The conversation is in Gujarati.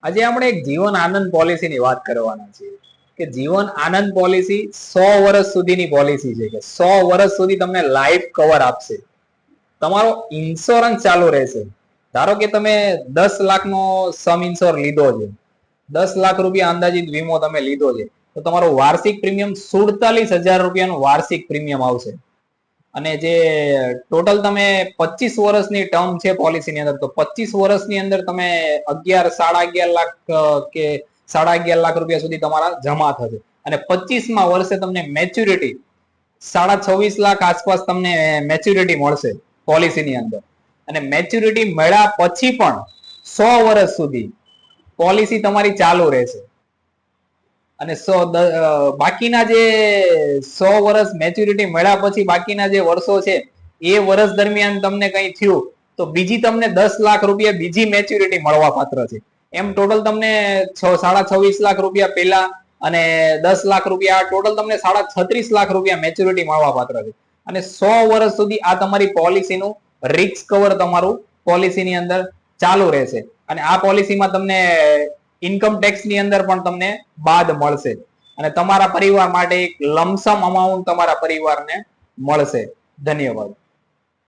આજે આપણે એક જીવન આનંદ પોલિસીની વાત કરવાના છીએ કે જીવન આનંદ પોલિસી 100 વર્ષ સુધીની પોલિસી છે કે 100 વર્ષ સુધી તમને લાઈફ કવર આપશે. તમારો ઇન્સ્યોરન્સ ચાલુ રહેશે. ધારો કે તમે 10 લાખનો સમ ઇન્સ્યોર લીધો છે, 10 લાખ રૂપિયા અંદાજિત વીમો તમે લીધો છે, તો તમારો વાર્ષિક પ્રીમિયમ 47,000 રૂપિયાનું વાર્ષિક પ્રીમિયમ આવશે. અને જે ટોટલ તમે 25 વર્ષની ટર્મ છે પોલિસીની અંદર, તો 25 વર્ષની અંદર તમે 11 લાખ કે 11.5 લાખ રૂપિયા સુધી તમારા જમા થશે. અને 25મા વર્ષે તમને મેચ્યુરિટી 26.5 લાખ આસપાસ તમને મેચ્યુરિટી મળશે પોલિસીની અંદર. અને મેચ્યુરિટી મળ્યા પછી પણ 100 વર્ષ સુધી પોલિસી તમારી ચાલુ રહેશે. અને બાકીના જે 100 વર્ષ મેચ્યુરિટી મળ્યા પછી બાકીના જે વર્ષો છે એ વર્ષ દરમિયાન તમને કઈ થયું તો બીજી તમને 10 લાખ રૂપિયા બીજી મેચ્યુરિટી મળવા પાત્ર છે. એમ ટોટલ તમને 26.5 લાખ રૂપિયા પહેલા અને 10 લાખ રૂપિયા ટોટલ તમને 36 લાખ રૂપિયા મેચ્યુરિટી મળવા પાત્ર છે. અને 100 વર્ષ સુધી આ તમારી પોલિસીનું રિસ્ક કવર તમારું પોલિસીની અંદર ચાલુ રહેશે. અને આ પોલિસીમાં તમને ઇન્કમ ટેક્સ ની અંદર પણ તમને બાદ મળશે. અને તમારા પરિવાર માટે એક લમસમ અમાઉન્ટ તમારા પરિવારને મળશે. ધન્યવાદ.